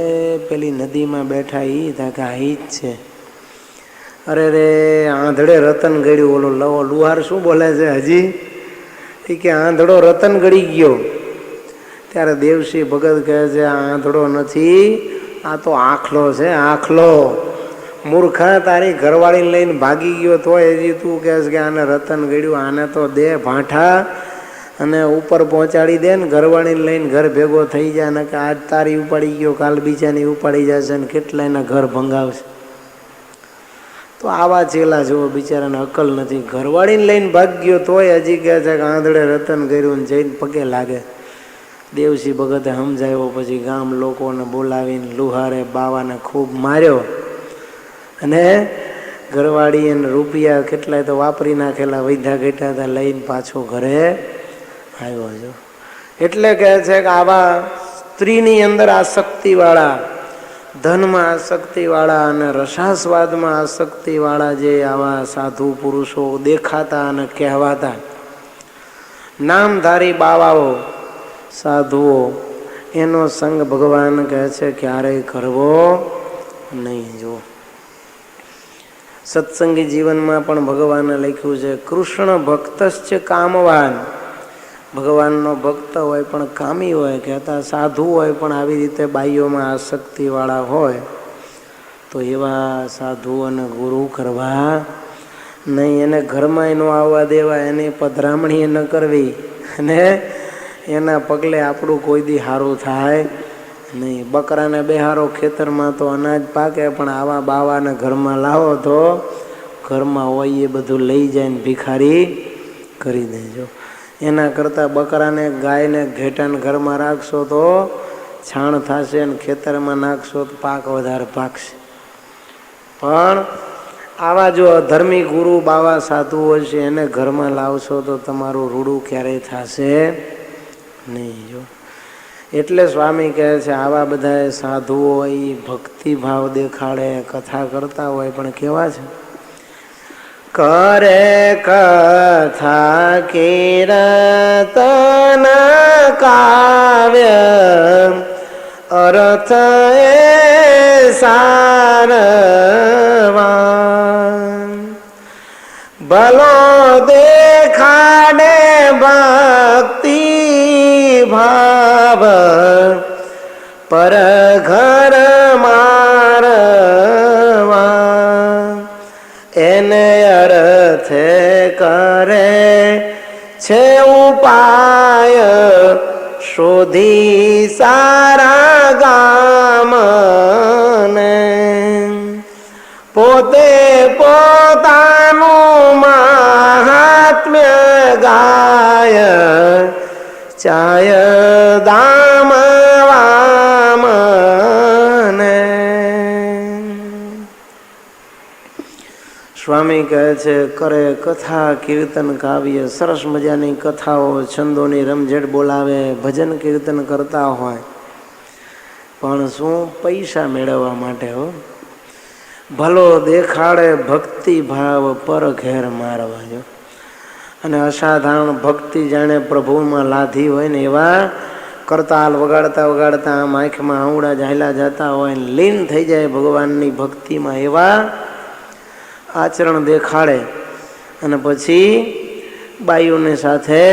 પેલી નદીમાં બેઠા ઈ કે ઈ જ છે. અરે રે આંધળે રતન ગળ્યું. ઓલો લુહાર શું બોલે છે હજી એ કે આંધળો રતન ગળી ગયો. ત્યારે દેવસિંહ ભગત કહે છે આંધળો નથી, આ તો આખલો છે, આખલો. મૂર્ખા, તારી ઘરવાળીને લઈને ભાગી ગયો તોય હજી તું કહેશ કે આને રતન ગળ્યું, આને તો દે ભાંઠા અને ઉપર પહોંચાડી દે ને ઘરવાળીને લઈને ઘર ભેગો થઈ જાય ને કે આજ તારી ઉપાડી ગયો, કાલ બીજાની ઉપાડી જશે ને કેટલા એના ઘર ભંગાવશે. તો આવા ચેલા જુઓ, બિચારાને અકલ નથી. ઘરવાળીને લઈને ભાગ ગયો તોય હજી કહે છે કે આંધળે રતન કર્યું ને જઈને પગે લાગે. દેવસિંહ ભગતે સમજાવ્યો, પછી ગામ લોકોને બોલાવીને લુહારે બાવાને ખૂબ માર્યો અને ઘરવાળી એને રૂપિયા કેટલાય તો વાપરી નાખેલા વૈધા ઘટ્યા હતા લઈને પાછો ઘરે આવ્યો છો. એટલે કહે છે કે આવા સ્ત્રીની અંદર આસક્તિવાળા, ધનમાં આસક્તિવાળા અને રસાસ્વાદમાં આસક્તિવાળા જે આવા સાધુ પુરુષો દેખાતા અને કહેવાતા નામધારી બાવાઓ સાધુઓ, એનો સંગ ભગવાન કહે છે ક્યારેય કરવો નહીં. જો સત્સંગી જીવનમાં પણ ભગવાને લખ્યું છે કૃષ્ણ ભક્તશ્ચ કામવાન. ભગવાનનો ભક્ત હોય પણ કામી હોય, કહેતા સાધુ હોય પણ આવી રીતે બાઈઓમાં આસક્તિવાળા હોય તો એવા સાધુ અને ગુરુ કરવા નહીં. એને ઘરમાં ન આવવા દેવા, એની પધરામણી ન કરવી અને એના પગલે આપણું કોઈ દી સારું થાય નહીં. બકરાને બેહારો ખેતરમાં તો અનાજ પાકે, પણ આવા બાવાને ઘરમાં લાવો તો ઘરમાં હોય એ બધું લઈ જાય ને ભિખારી કરી દેજો. એના કરતાં બકરાને, ગાયને, ઘેટાને ઘરમાં રાખશો તો છાણ થશે ને ખેતરમાં નાખશો તો પાક વધારે પાકશે. પણ આવા જો અધર્મી ગુરુ બાવા સાધુઓ છે એને ઘરમાં લાવશો તો તમારું રૂડું ક્યારેય થશે નહીં. જો એટલે સ્વામી કહે છે આવા બધા સાધુઓ એ ભક્તિભાવ દેખાડે, કથા કરતા હોય પણ કેવા છે, કરે કથા કીર્તન કાવ્ય અર્થ એ સારવાન. ભલો દેખાડે ભક્તિ ભાવ પર ઘર મારવા. એને અર્થે કરે છે ઉપાય શોધી સારા ગામને. પોતે પોતાનું મહાત્મ્ય ગાય ચાય દામ વામને. સ્વામી કહે છે કરે કથા કીર્તન કાવ્ય, સરસ મજાની કથાઓ છંદોની રમઝટ બોલાવે, ભજન કીર્તન કરતા હોય પણ શું પૈસા મેળવવા માટે હો. ભલો દેખાડે ભક્તિ ભાવ પર ઘેર મારવા. જો અને અસાધારણ ભક્તિ જાણે પ્રભુમાં લાધી હોય ને એવા કરતાલ વગાડતા વગાડતા આમ આંખમાં આંવડા ઝાયલા જતા હોય ને લીન થઈ જાય ભગવાનની ભક્તિમાં, એવા આચરણ દેખાડે અને પછી બાઈઓની સાથે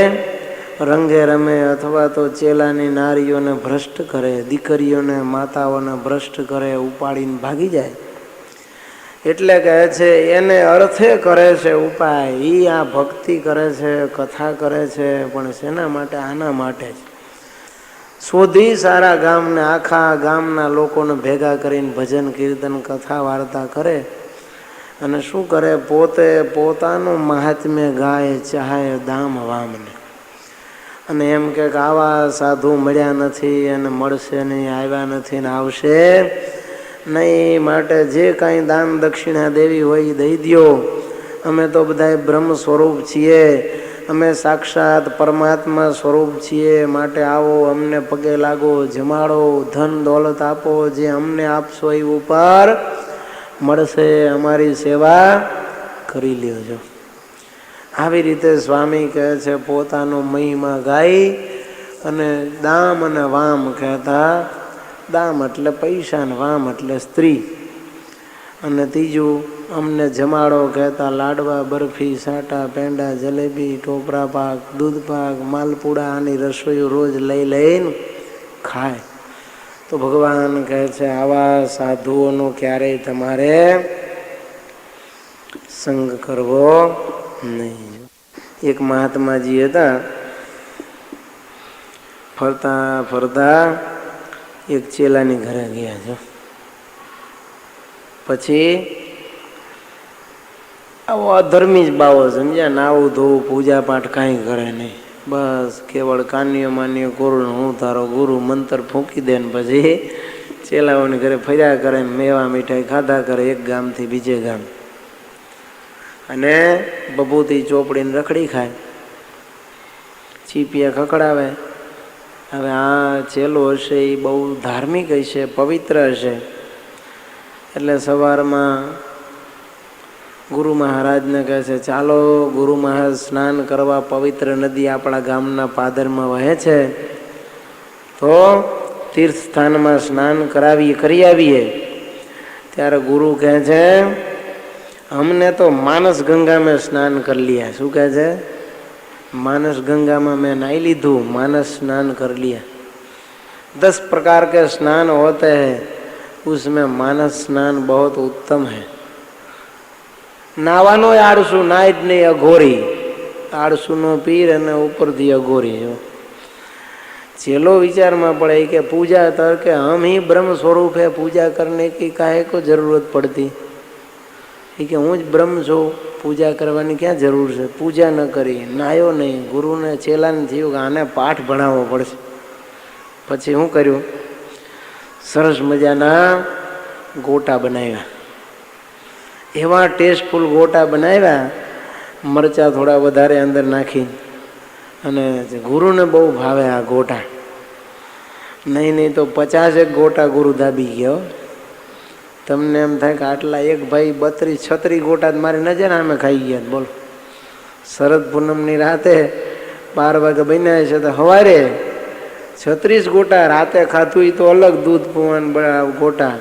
રંગે રમે અથવા તો ચેલાની નારીઓને ભ્રષ્ટ કરે, દીકરીઓને માતાઓને ભ્રષ્ટ કરે, ઉપાડીને ભાગી જાય. એટલે કહે છે એને અર્થે કરે છે ઉપાય. એ આ ભક્તિ કરે છે, કથા કરે છે, પણ શેના માટે? આના માટે જ. શોધી સારા ગામને, આખા ગામના લોકોને ભેગા કરીને ભજન કીર્તન કથા વાર્તા કરે અને શું કરે? પોતે પોતાનું મહાત્મ્ય ગાય ચાહે દામ વામને. અને એમ કે આવા સાધુ મળ્યા નથી અને મળશે નહીં, આવ્યા નથી ને આવશે નહીં, માટે જે કાંઈ દાન દક્ષિણા દેવી હોય એ દઈ દો. અમે તો બધા બ્રહ્મ સ્વરૂપ છીએ, અમે સાક્ષાત પરમાત્મા સ્વરૂપ છીએ, માટે આવો, અમને પગે લાગો, જમાડો, ધન દોલત આપો, જે અમને આપશો એ ઉપર મળશે, અમારી સેવા કરી લ્યો. આવી રીતે સ્વામી કહે છે પોતાનો મહિમા ગાઈ અને દામ અને વામ કહેતા. દામ એટલે પૈસા ને વામ એટલે સ્ત્રી. અને ત્રીજું અમને જમાડો કહેતા લાડવા, બરફી, સાટા, પેંડા, જલેબી, ટોપરા પાક, દૂધ પાક, માલપુડા, આની રસોઈ રોજ લઈ લઈને ખાય. તો ભગવાન કહે છે આવા સાધુઓનો ક્યારેય તમારે સંગ કરવો નહીં. એક મહાત્માજી હતા, ફરતા ફરતા એક ચેલાની ઘરે ગયા છે. પછી આવો અધર્મી જ બાવો, સમજ્યા? નાવું ધોવું પૂજા પાઠ કાંઈ કરે નહીં, બસ કેવળ કાન્યો માન્યો કોરું હું તારો ગુરુ મંત્ર ફૂંકી દે ને પછી ચેલાઓની ઘરે ફર્યા કરે, મેવા મીઠાઈ ખાધા કરે એક ગામથી બીજે ગામ, અને બબૂતી ચોપડીને રખડી ખાય, ચીપિયા ખખડાવે. હવે આ ચેલો હશે એ બહુ ધાર્મિક હશે, પવિત્ર હશે, એટલે સવારમાં ગુરુ મહારાજને કહે છે ચાલો ગુરુ મહારાજ સ્નાન કરવા પવિત્ર નદી આપણા ગામના પાદરમાં વહે છે, તો તીર્થ સ્થાનમાં સ્નાન કરી આવીએ. ત્યારે ગુરુ કહે છે हमने तो मानस गंगा में स्नान कर लिया. શું કહે છે? मानस गंगा में मैं नहा लीधू, मानस स्नान कर लिया. 10 प्रकार के स्नान होते हैं, उसमें मानस स्नान बहुत उत्तम है. નાવાનો આળસુ નાય જ નહીં, અઘોરી આળસુનો પીર અને ઉપરથી અઘોરી. જો चेलो विचार में पड़े कि पूजा करके हम ही ब्रह्म स्वरूप है, पूजा करने की काहे को जरूरत पड़ती कि हूँ ज ब्रह्म छो, पूजा करवानी क्या जरूर है. पूजा न करी, नायो नहीं, गुरु ने चेला ने थયું કે આને પાઠ ભણાવવો પડશે. પછી શું કર્યું? સરસ મજાના ગોટા બનાવ્યા, એવા ટેસ્ટફુલ ગોટા બનાવ્યા, મરચા થોડા વધારે અંદર નાખી, અને ગુરુને બહુ ભાવે આ ગોટા. નહીં તો 50 ગોટા ગુરુ દાબી ગયો. તમને એમ થાય કે આટલા એક ભાઈ 32-36 ગોટા મારી નજર આમે ખાઈ ગયા. બોલો, શરદ પૂનમની રાતે 12 વાગે બન્યા છે તો સવારે 36 ગોટા, રાતે ખાતું એ તો અલગ દૂધ પીવાન ગોટા,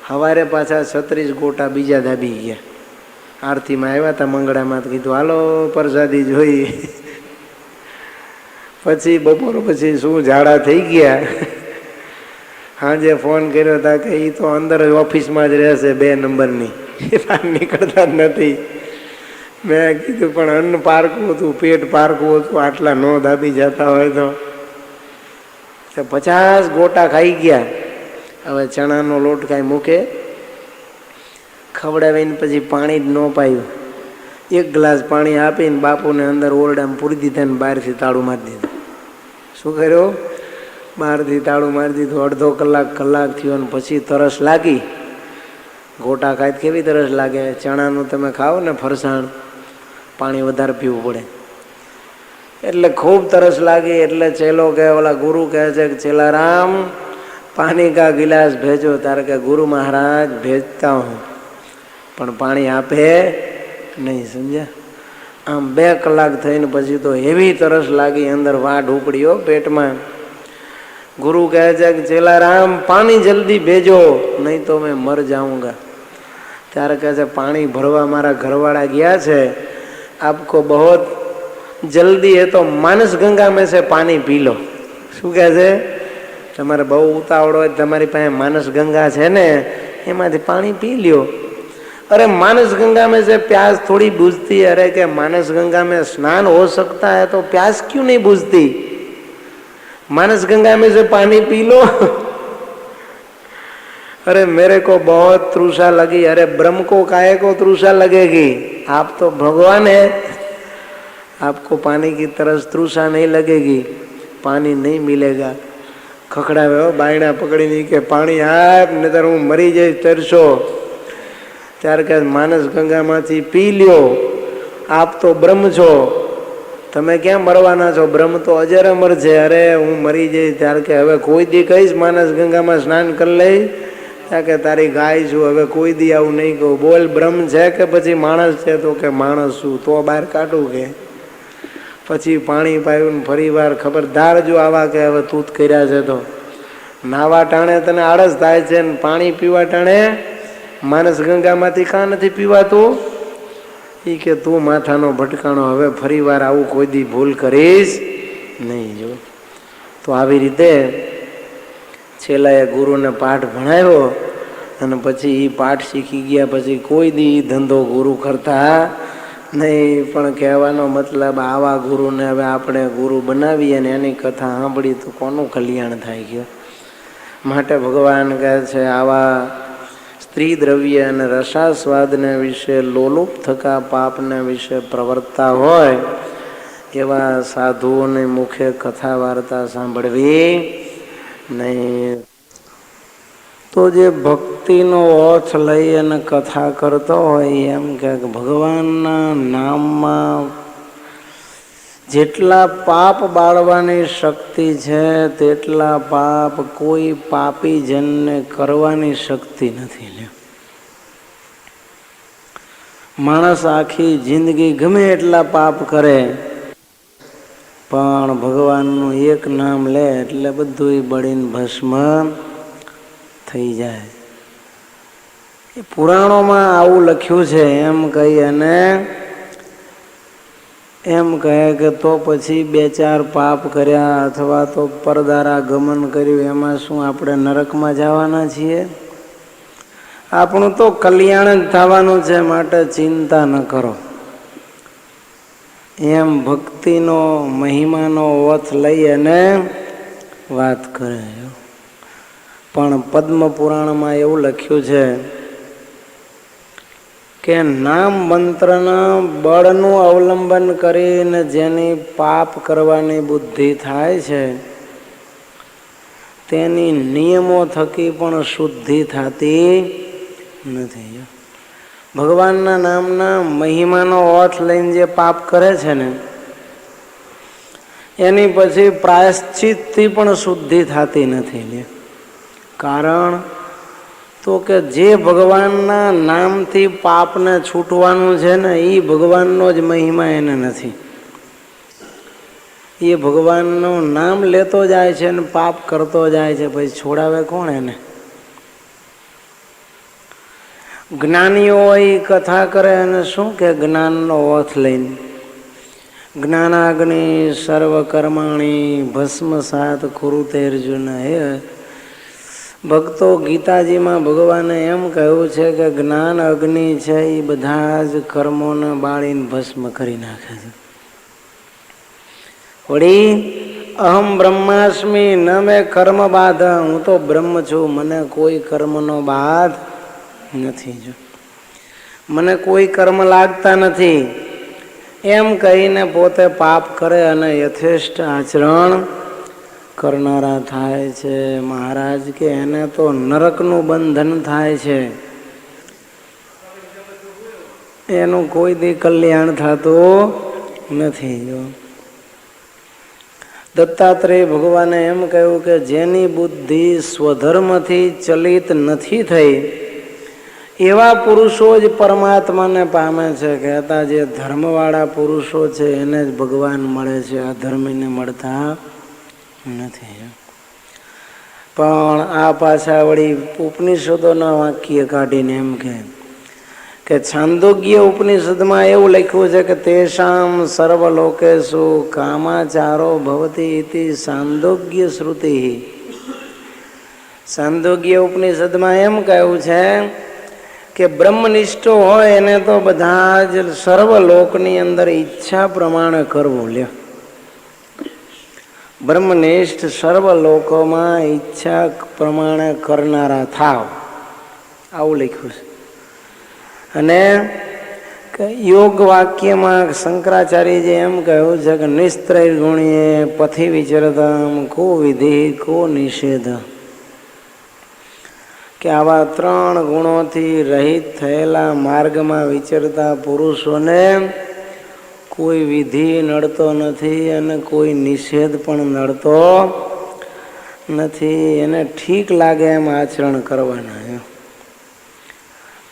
સવારે પાછા 36 ગોટા બીજા દાબી ગયા. આરતીમાં આવ્યા હતા મંગળામાં, કીધું હાલો પ્રસાદી જોઈ. પછી બપોર પછી શું ઝાડા થઈ ગયા. સાંજે ફોન કર્યો હતા કે એ તો અંદર ઓફિસમાં જ રહેશે 2 નંબરની, એ બહાર નીકળતા જ નથી. મેં કીધું પણ અન્ન પારકું હતું, પેટ પારકું હતું, આટલા નો દાબી જતા હોય તો. 50 ગોટા ખાઈ ગયા. હવે ચણાનો લોટ કાંઈ મૂકે, ખવડાવીને પછી પાણી જ ન પાયું. 1 ગ્લાસ પાણી આપીને બાપુને અંદર ઓરડામાં પૂરી દીધા ને બહારથી તાળું મારી દીધું. શું કર્યો? બહારથી તાળું મારી દીધું. અડધો કલાક થયો ને પછી તરસ લાગી. ગોટા ખાય કેવી તરસ લાગે? ચણાનું તમે ખાઓ ને ફરસાણ, પાણી વધારે પીવું પડે. એટલે ખૂબ તરસ લાગી. એટલે ચેલો કે ઓલા ગુરુ કહે છે કે ચેલારામ પાણી કા ગિલાસ ભેજો. તારે કે ગુરુ મહારાજ ભેજતા હું, પણ પાણી આપે નહીં. સમજ્યા? આમ 2 કલાક થઈને પછી તો એવી તરસ લાગી, અંદર વાઢ ઉપડ્યો પેટમાં. ગુરુ કહે છે કે ચેલારામ પાણી જલ્દી ભેજો, નહીં તો मैं मर जाऊंगा. ત્યારે કહે છે પાણી ભરવા મારા ઘરવાળા ગયા છે, આપકો बहुत जल्दी है तो मानस गंगा में से पानी पी लो. શું કહે છે? તમારે બહુ ઉતાવળ હોય, તમારી પાસે માનસ ગંગા છે ને, એમાંથી પાણી પી લ્યો. अरे मानस गंगा में से प्यास थोड़ी बुझती है. अरे क्या मानस गंगा में स्नान हो सकता है तो प्यास क्यों नहीं बुझती? मानस गंगा में से पानी पी लो. अरे मेरे को बहुत तृषा लगी. अरे ब्रह्म को काहे को तृषा लगेगी? आप तो भगवान है, आपको पानी की तरस तृषा नहीं लगेगी, पानी नहीं मिलेगा. खखड़ावे बायणा पकड़ी के पानी आप, नहीतर हूँ मरी जाइश तरसो. ત્યારે કે માનસ ગંગામાંથી પી લ્યો, આપ તો બ્રહ્મ છો, તમે ક્યાં મરવાના છો? બ્રહ્મ તો અજર અમર છે. અરે હું મરી જઈશ. ત્યારે કે હવે કોઈ દી કહીશ માનસ ગંગામાં સ્નાન કરી લઈ? ત્યાં કે તારી ગાય છું, હવે કોઈ દી આવું નહીં કહું. બોલ બ્રહ્મ છે કે પછી માણસ છે? તો કે માણસ છું. તો બહાર કાઢું કે. પછી પાણી પાયું ને ફરી વાર ખબરદાર જો આવા કે હવે તૂત કર્યા છે તો. નાવા ટાણે તને આળસ થાય છે ને પાણી પીવા ટાણે માનસ ગંગામાંથી કાં નથી પીવાતું? એ કે તું માથાનો ભટકાણો, હવે ફરી વાર આવું કોઈ દી ભૂલ કરીશ નહીં. જો તો આવી રીતે છેલ્લા એ ગુરુને પાઠ ભણાવ્યો અને પછી એ પાઠ શીખી ગયા પછી કોઈ દી ધંધો ગુરુ કરતા નહીં. પણ કહેવાનો મતલબ આવા ગુરુને હવે આપણે ગુરુ બનાવીએ ને એની કથા સાંભળી તો કોનું કલ્યાણ થાય ગયું. માટે ભગવાન કહે છે આવા સ્ત્રી દ્રવ્ય અને રસાસ્વાદને વિશે લોલુપ થકા પાપને વિશે પ્રવર્તતા હોય એવા સાધુઓને મુખે કથા વાર્તા સાંભળવી નહીં. તો જે ભક્તિનો ઓથ લઈ અને કથા કરતો હોય એમ કે ભગવાનના નામમાં જેટલા પાપ બાળવાની શક્તિ છે તેટલા પાપ કોઈ પાપી જનને કરવાની શક્તિ નથી. માણસ આખી જિંદગી ગમે એટલા પાપ કરે પણ ભગવાનનું એક નામ લે એટલે બધું બળીને ભસ્મ થઈ જાય. એ પુરાણોમાં આવું લખ્યું છે એમ કહી અને એમ કહે કે તો પછી 2-4 પાપ કર્યા અથવા તો પરદારા ગમન કર્યું એમાં શું આપણે નરકમાં જવાના છીએ? આપણું તો કલ્યાણ જ થવાનું છે, માટે ચિંતા ન કરો. એમ ભક્તિનો મહિમાનો ઓથ લઈ અને વાત કરે. પણ પદ્મ પુરાણમાં એવું લખ્યું છે કે નામ મંત્રના બળનું અવલંબન કરીને જેની પાપ કરવાની બુદ્ધિ થાય છે તેની નિયમો થકી પણ શુદ્ધિ થતી નથી. ભગવાનના નામના મહિમાનો ઓથ લઈને જે પાપ કરે છે ને એની પછી પ્રાયશ્ચિતથી પણ શુદ્ધિ થતી નથી. કારણ તો કે જે ભગવાનના નામથી પાપને છૂટવાનું છે ને એ ભગવાનનો જ મહિમા એને નથી. એ ભગવાનનું નામ લેતો જાય છે ને પાપ કરતો જાય છે, પછી છોડાવે કોણ એને? જ્ઞાનીઓ એ કથા કરે અને શું કે જ્ઞાનનો ઓથ લઈને જ્ઞાનાગ્નિ સર્વ કર્માણી ભસ્મસાત કુરુતે અર્જુન. હે ભક્તો, ગીતાજીમાં ભગવાને એમ કહ્યું છે કે જ્ઞાન અગ્નિ છે એ બધા જ કર્મોને બાળીને ભસ્મ કરી નાખે છે. વળી અહમ બ્રહ્માસ્મિ ન મેં કર્મ બાધ, હું તો બ્રહ્મ છું, મને કોઈ કર્મનો બાધ નથી. જો મને કોઈ કર્મ લાગતા નથી એમ કહીને પોતે પાપ કરે અને યથેષ્ટ આચરણ કરનારા થાય છે. મહારાજ કે એને તો નરકનું બંધન થાય છે, એનું કોઈ દી કલ્યાણ થતું નથી. દત્તાત્રેય ભગવાને એમ કહ્યું કે જેની બુદ્ધિ સ્વધર્મથી ચલિત નથી થઈ એવા પુરુષો જ પરમાત્માને પામે છે. કહેતા જે ધર્મવાળા પુરુષો છે એને જ ભગવાન મળે છે, અધર્મીને મળતા નથી. પણ આ પાછા વળી ઉપનિષદોના વાક્ય કાઢીને એમ કે છાંદોગ્ય ઉપનિષદમાં એવું લખ્યું છે કે તેષામ સર્વલોકેષુ કામાચારો ભવતી ઇતિ છાંદોગ્ય શ્રુતિ. છાંદોગ્ય ઉપનિષદમાં એમ કહ્યું છે કે બ્રહ્મનિષ્ઠો હોય એને તો બધા જ સર્વલોકની અંદર ઈચ્છા પ્રમાણે કરવું. લ્યો, બ્રહ્મનિષ્ઠ સર્વ લોકોમાં ઈચ્છા પ્રમાણે કરનારા થાવ, આવું લખ્યું છે. અને યોગ વાક્યમાં શંકરાચાર્યજી એમ કહ્યું છે કે નિસ્ત્રૈર્ગુણ્યે પથિ વિચરતમ કો વિધિ કો નિષેધ. કે આવા 3 ગુણોથી રહિત થયેલા માર્ગમાં વિચરતા પુરુષોને કોઈ વિધિ નડતો નથી અને કોઈ નિષેધ પણ નડતો નથી. એને ઠીક લાગે એમ આચરણ કરવાના.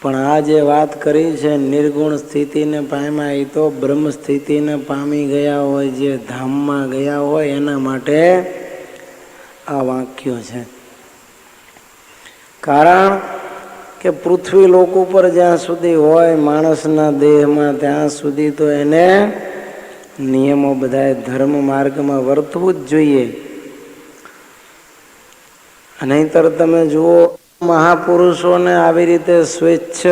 પણ આ જે વાત કરી છે નિર્ગુણ સ્થિતિને પામ્યા, એ તો બ્રહ્મ સ્થિતિને પામી ગયા હોય, જે ધામમાં ગયા હોય એના માટે આ વાક્યો છે. કારણ કે પૃથ્વી લોક ઉપર જ્યાં સુધી હોય માણસના દેહમાં ત્યાં સુધી તો એને નિયમો બધા ધર્મ માર્ગમાં વર્તવું જ જોઈએ. નહીંતર તમે જુઓ મહાપુરુષોને આવી રીતે સ્વેચ્છ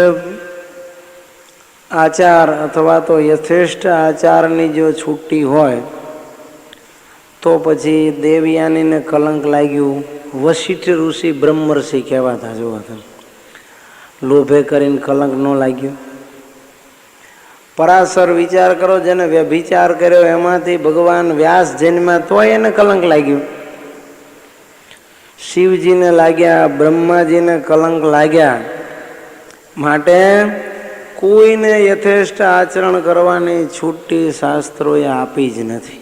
આચાર અથવા તો યથેષ્ટ આચારની જો છૂટી હોય તો પછી દેવયાનીને કલંક લાગ્યું. વશિષ્ઠ ઋષિ બ્રહ્મર્ષિ કહેવાતા જોવા તમે, લોભે કરીને કલંક ન લાગ્યું. પરાશર વિચાર કરો, જેને વ્યભિચાર કર્યો એમાંથી ભગવાન વ્યાસ જન્મ્યા તોય એને કલંક લાગ્યું. શિવજીને લાગ્યા, બ્રહ્માજીને કલંક લાગ્યા. માટે કોઈને યથેષ્ટ આચરણ કરવાની છૂટી શાસ્ત્રોએ આપી જ નથી.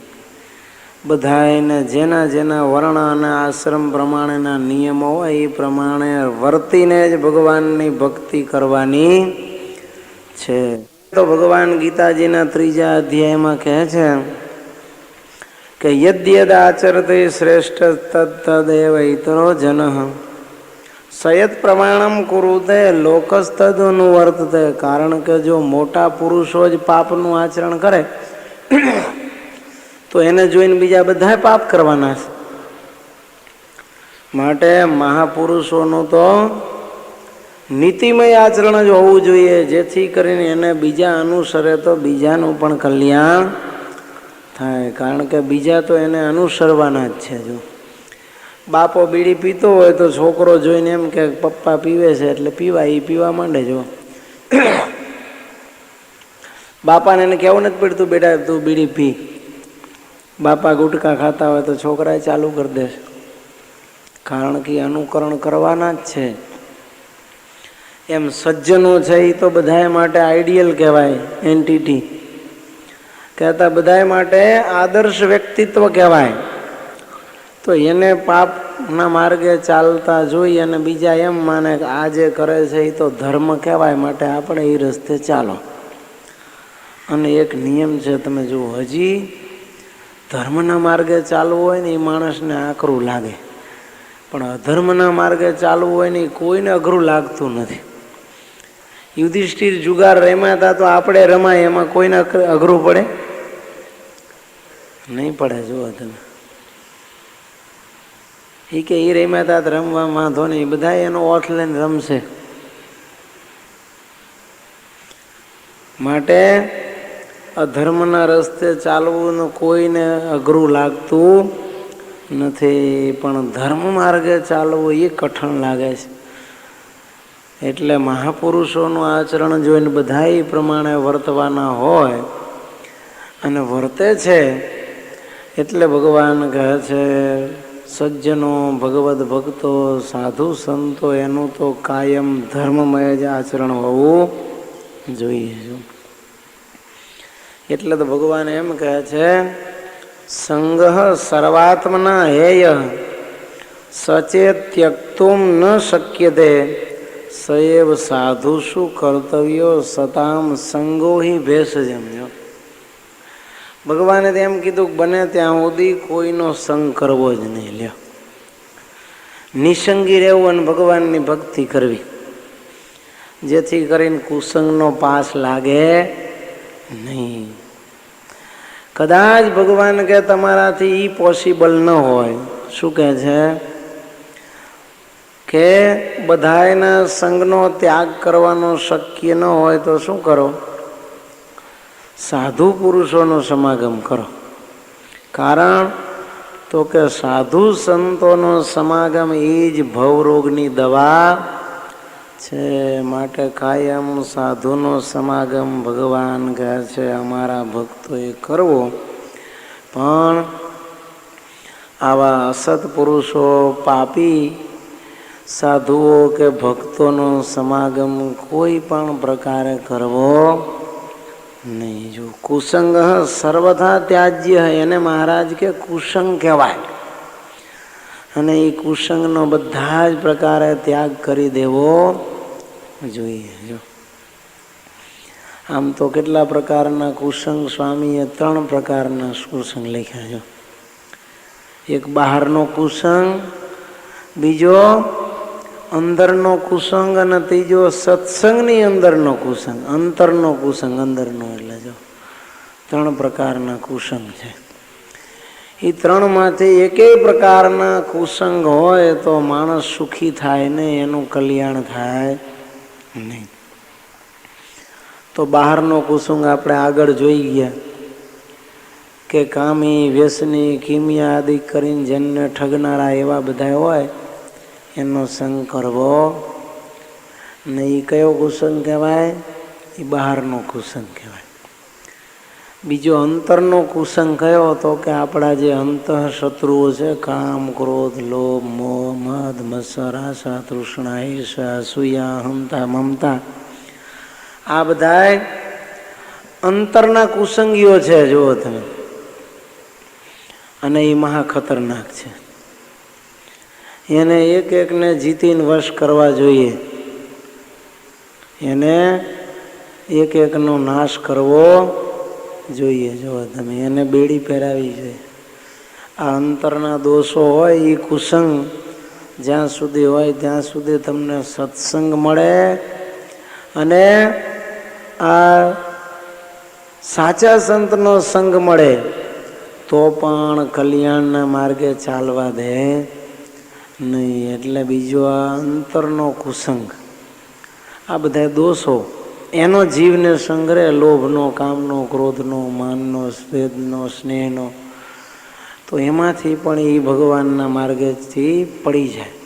બધાને જેના જેના વર્ણ અને આશ્રમ પ્રમાણેના નિયમો હોય એ પ્રમાણે વર્તીને જ ભગવાનની ભક્તિ કરવાની છે. તો ભગવાન ગીતાજીના 3જા અધ્યાયમાં કહે છે કે યદ્યદ આચરતે શ્રેષ્ઠ તદેવ ઇતરો જનઃ સયત પ્રમાણમ કુરુતે લોકસ્તદનુવર્તતે. કારણ કે જો મોટા પુરુષો જ પાપનું આચરણ કરે તો એને જોઈને બીજા બધા પાપ કરવાના છે. માટે મહાપુરુષોનું તો નીતિમય આચરણ જ હોવું જોઈએ, જેથી કરીને એને બીજા અનુસરે તો બીજાનું પણ કલ્યાણ થાય. કારણ કે બીજા તો એને અનુસરવાના જ છે. જો બાપો બીડી પીતો હોય તો છોકરો જોઈને એમ કે પપ્પા પીવે છે એટલે પીવા, એ પીવા માંડે. જો બાપાને એને કહેવું નથી પડતું બેટા તું બીડી પી. બાપા ગુટકા ખાતા હોય તો છોકરાએ ચાલુ કરી દેશે, કારણ કે અનુકરણ કરવાના જ છે. એમ સજ્જનો છે એ તો બધાય માટે આઈડિયલ કહેવાય, એન્ટિટી કહેતા બધાય માટે આદર્શ વ્યક્તિત્વ કહેવાય. તો એને પાપના માર્ગે ચાલતા જોઈ અને બીજા એમ માને કે આ જે કરે છે એ તો ધર્મ કહેવાય, માટે આપણે એ રસ્તે ચાલો. અને એક નિયમ છે, તમે જુઓ, હજી ધર્મના માર્ગે ચાલવું હોય ને એ માણસને આકરું લાગે, પણ અધર્મના માર્ગે ચાલવું હોય ને એ કોઈને અઘરું લાગતું નથી. યુધિષ્ઠિર જુગાર રમ્યા હતા તો આપણે રમાય, એમાં કોઈને અઘરું પડે નહીં પડે. જુઓ તમે, એ કે એ રમ્યા હતા રમવા વાંધો નહીં, બધા એનો ઓઠ લઈને રમશે. માટે અધર્મના રસ્તે ચાલવું કોઈને અઘરું લાગતું નથી, પણ ધર્મ માર્ગે ચાલવું એ કઠણ લાગે છે. એટલે મહાપુરુષોનું આચરણ જોઈને બધા એ પ્રમાણે વર્તવાના હોય અને વર્તે છે. એટલે ભગવાન કહે છે સજ્જનો, ભગવદ ભક્તો, સાધુ સંતો એનું તો કાયમ ધર્મમય જ આચરણ હોવું જોઈએ. એટલે તો ભગવાન એમ કહે છે સંગઃ સર્વાત્મના હેય સચેત ત્યક્તુમ ન શક્યતે સએવ સાધુષુ કર્તવ્યો સતામ સંગો હિ ભેષજમ. ભગવાને તો એમ કીધું કે બને ત્યાં સુધી કોઈનો સંગ કરવો જ નહીં. લ્યો, નિસંગી રહેવું અને ભગવાનની ભક્તિ કરવી, જેથી કરીને કુસંગનો પાસ લાગે નહીં. કદાચ ભગવાન કે તમારાથી ઈ પોસિબલ ન હોય. શું કહે છે કે બધાયના સંગનો ત્યાગ કરવાનો શક્ય ન હોય તો શું કરો? સાધુ પુરુષોનો સમાગમ કરો. કારણ તો કે સાધુ સંતોનો સમાગમ એ જ ભવરોગની દવા છે. માટે કાયમ સાધુનો સમાગમ ભગવાન કહે છે અમારા ભક્તોએ કરવો. પણ આવા અસત પુરુષો, પાપી સાધુઓ કે ભક્તોનો સમાગમ કોઈ પણ પ્રકારે કરવો નહીં. જો કુસંગ સર્વથા ત્યાજ્ય, એને મહારાજ કે કુસંગ કહેવાય, અને એ કુસંગનો બધા જ પ્રકારે ત્યાગ કરી દેવો જોઈએ. જો આમ તો કેટલા પ્રકારના કુસંગ, સ્વામીએ 3 પ્રકારના કુસંગ લખ્યા. જો એક બહારનો કુસંગ, બીજો અંદરનો કુસંગ, અને ત્રીજો સત્સંગની અંદરનો કુસંગ. અંતરનો કુસંગ, અંદરનો એટલે જો 3 પ્રકારના કુસંગ છે. એ ત્રણમાંથી એકેય પ્રકારના કુસંગ હોય તો માણસ સુખી થાય નહીં, એનું કલ્યાણ થાય નહીં. તો બહારનો કુસંગ આપણે આગળ જોઈ ગયા કે કામી, વ્યસની, કિમિયા આદિ કરીને જેને ઠગનારા એવા બધા હોય એનો સંગ કરવો ને. એ કયો કુસંગ કહેવાય? એ બહારનો કુસંગ કહેવાય. બીજો અંતરનો કુસંગ કયો? તો કે આપણા જે અંતઃ શત્રુઓ છે, કામ, ક્રોધ, લોભ, મોહ, મદ, મત્સર, આશા, તૃષ્ણા, ઈર્ષા, અસૂયા, હંતા, મમતા, આ બધા અંતરના કુસંગીઓ છે. જુઓ તમે, અને એ મહા ખતરનાક છે. એને એક એકને જીતીને વશ કરવા જોઈએ. એને એક એકનો નાશ કરવો જોઈએ. જો તમે, એને બેડી પહેરાવી જોઈએ. આ અંતરના દોષો હોય એ કુસંગ જ્યાં સુધી હોય ત્યાં સુધી તમને સત્સંગ મળે અને આ સાચા સંતનો સંગ મળે તો પણ કલ્યાણના માર્ગે ચાલવા દે નહીં. એટલે બીજો આ અંતરનો કુસંગ, આ બધા દોષો એનો જીવને સંગ્રહ, લોભનો, કામનો, ક્રોધનો, માનનો, સ્વેદનો, સ્નેહનો, તો એમાંથી પણ એ ભગવાનના માર્ગેથી પડી જાય.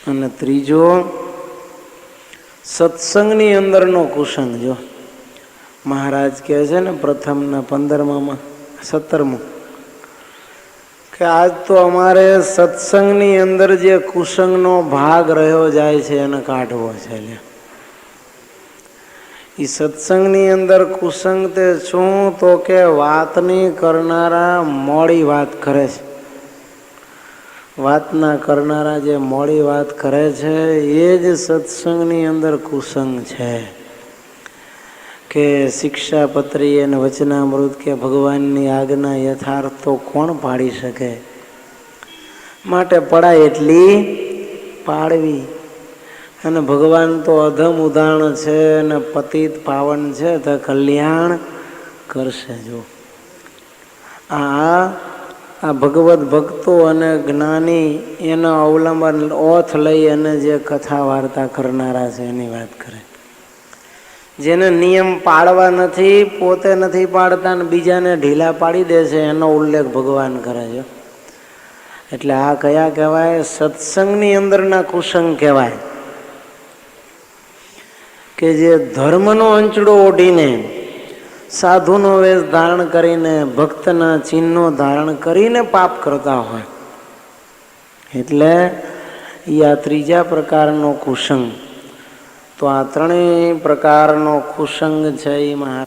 અને ત્રીજો સત્સંગની અંદરનો કુસંગ. જો મહારાજ કહે છે ને પ્રથમના 15માં 17 કે આજ તો અમારે સત્સંગની અંદર જે કુસંગનો ભાગ રહ્યો જાય છે એને કાઢવો છે. એ સત્સંગની અંદર કુસંગ તે શું? તો કે વાતની કરનારા મોડી વાત કરે છે. વાતના કરનારા જે મોડી વાત કરે છે એ જ સત્સંગની અંદર કુસંગ છે. કે શિક્ષાપત્રી અને વચનામૃત કે ભગવાનની આજ્ઞા યથાર્થ તો કોણ પાડી શકે? માટે પડાય એટલી પાડવી. અને ભગવાન તો અધમ ઉદાહરણ છે અને પતિત પાવન છે, તો કલ્યાણ કરશે. જો આ ભગવત ભક્તો અને જ્ઞાની એનો અવલંબન ઓથ લઈ અને જે કથા વાર્તા કરનારા છે એની વાત કરે. જેને નિયમ પાળવા નથી, પોતે નથી પાડતા ને બીજાને ઢીલા પાડી દે છે, એનો ઉલ્લેખ ભગવાન કરે છે. એટલે આ કયા કહેવાય? સત્સંગની અંદરના કુસંગ કહેવાય. કે જે ધર્મનો અંચડો ઓઢીને, સાધુનો વેશ ધારણ કરીને, ભક્તના ચિહ્નો ધારણ કરીને પાપ કરતા હોય. એટલે આ ત્રીજા પ્રકારનો કુસંગ. તો આ ત્રણેય પ્રકારનો કુસંગ છે એ મહા